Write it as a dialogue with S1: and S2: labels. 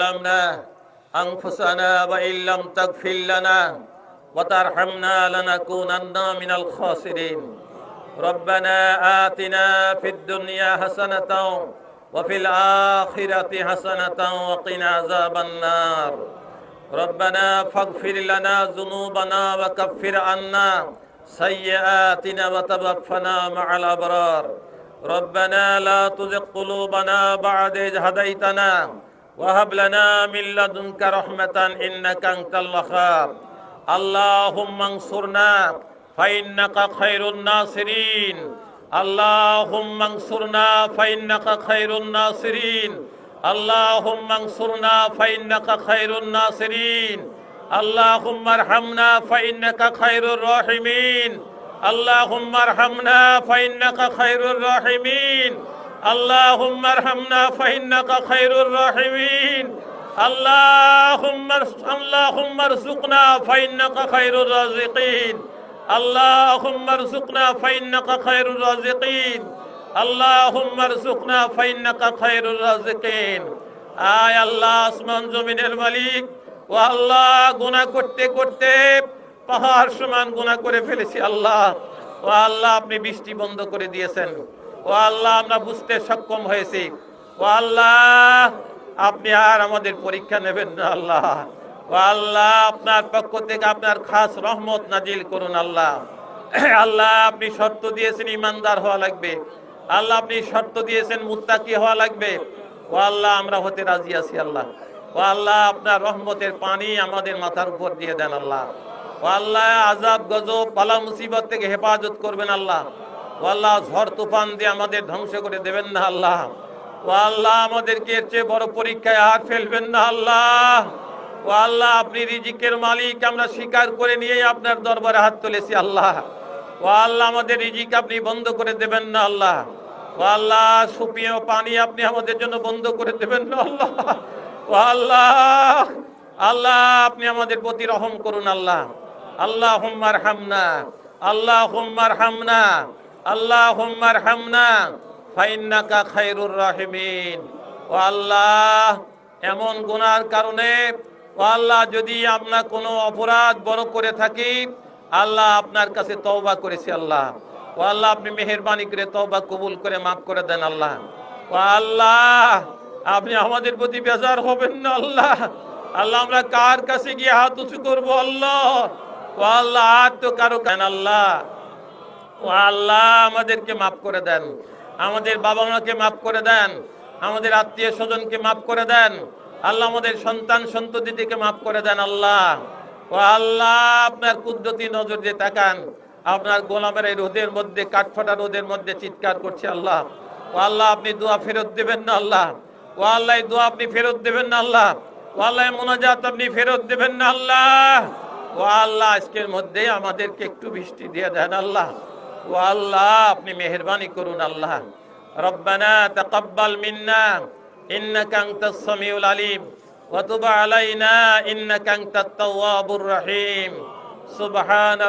S1: ظلمنا أنفسنا وإن لم تغفر لنا وترحمنا لنكونن من الخاسرين ربنا آتنا في الدنيا حسنة وفي الآخرة حسنة وقنا عذاب النار ربنا فاغفر لنا ذنوبنا وكفر عنا سيئاتنا وتوفنا مع الأبرار ربنا لا تزغ قلوبنا بعد إذ هديتنا وهب لنا من لدنك رحمة إنك أنت الوهاب اللهم انصرنا فإنك خير الناصرين اللهم انصرنا فإنك خير الناصرين اللهم انصرنا فإنك خير الناصرين اللهم ارحمنا فإنك خير الراحمين اللهم ارحمنا فإنك خير الراحمين اللهم ارحمنا فإنك خير الراحمين اللهم ارزقنا فإنك خير الرازقين اللهم ارزقنا فإنك خير الرازقين اللهم ارزقنا فإنك خير الرازقين আয় আল্লাহ আসমান জমিনের মালিক ও আল্লাহ গুনাহ করতে করতে পাহাড় সমান গুনাহ করে ফেলেছি আল্লাহ ও আল্লাহ আপনি বৃষ্টি বন্ধ করে দিয়েছেন ও আল্লাহ আমরা বুঝতে সক্ষম হয়েছি ও আল্লাহ আপনি আর আমাদের পরীক্ষা নেবেন না আল্লাহ ও আল্লাহ আপনার পক্ষ থেকে আপনার খাস রহমত নাজিল করুন আল্লাহ আল্লাহ আপনি শর্ত দিয়েছেন ইমানদার হওয়া লাগবে আল্লাহ আপনি শর্ত দিয়েছেন মুত্তাকি হওয়া লাগবে ও আল্লাহ আমরা হতে রাজি আছি আল্লাহ ও আল্লাহ আপনার রহমতের পানি আমাদের মাথার উপর দিয়ে দেন আল্লাহ ও আল্লাহ আযাব গজব বালা মুসিবত থেকে হেফাজত করবেন আল্লাহ ও আল্লাহ ঝড় তুফান দিয়ে আমাদের ধ্বংস করে দেবেন না আল্লাহ ও আল্লাহ আমাদেরকে এর চেয়ে বড় পরীক্ষায় হাত ফেলবেন না আল্লাহ ও আল্লাহ আপনি রিজিকের মালিক আমরা স্বীকার করে নিয়ে আপনার দরবারে হাত তুলেছি আল্লাহ ও আল্লাহ আমাদের রিজিক আপনি বন্ধ করে দেবেন না আল্লাহ ও আল্লাহ সুপিয়া পানি আপনি আমাদের জন্য বন্ধ করে দেবেন না আল্লাহ ও আল্লাহ আল্লাহ আপনি আমাদের প্রতি রহম করুন আল্লাহ আল্লাহুম্মা আরহামনা আল্লাহুম্মা আরহামনা আল্লাহুম্মা আরহামনা ফাইন্নাকা খায়রুর রাহিমিন ও আল্লাহ এমন গুনার কারণে ও আল্লাহ যদি আমরা কোনো অপরাধ বড় করে থাকি আল্লাহ আপনার কাছে তওবা করেছি আল্লাহ ও আল্লাহ আপনি মেহেরবানি করে তওবা কবুল করে মাফ করে দেন আল্লাহ ও আল্লাহ আপনি আমাদের প্রতি বেজার হবেন না আল্লাহ আল্লাহ আমরা কার কাছে গিয়ে হাত উঁচু করবো আল্লাহ ও আল্লাহ আর তো কারো কেন আল্লাহ ও আল্লাহ আমাদেরকে মাফ করে দেন আমাদের বাবা মাকে মাফ করে দেন আমাদের আত্মীয় স্বজনকে মাফ করে দেন আল্লাহ আমাদের সন্তান সন্ততিকে মাফ করে দেন আল্লাহ ও আল্লাহ আপনার কুদরতি নজর দিয়ে তাকান আপনার গোলামের এই রোদের মধ্যে কাঠফাটা রোদের মধ্যে চিৎকার করছে আল্লাহ ও আল্লাহ আপনি দোয়া ফেরত দেবেন না আল্লাহ ও আল্লাহ দোয়া আপনি ফেরত দেবেন না আল্লাহ ও আল্লাহ মুনাজাত আপনি ফেরত দেবেন না আল্লাহ ও আল্লাহ আজকের মধ্যে আমাদেরকে একটু বৃষ্টি দিয়ে দেন আল্লাহ ও আল্লাহ আপনি মেহেরবানি করুন আল্লাহ রব্বানা তাকাব্বাল মিন্না ইন্নাকা আনতাস সামিউল আলিম ওয়া তুব আলাইনা ইন্নাকা আনতাত তাওয়াবুর রহিম সুবহান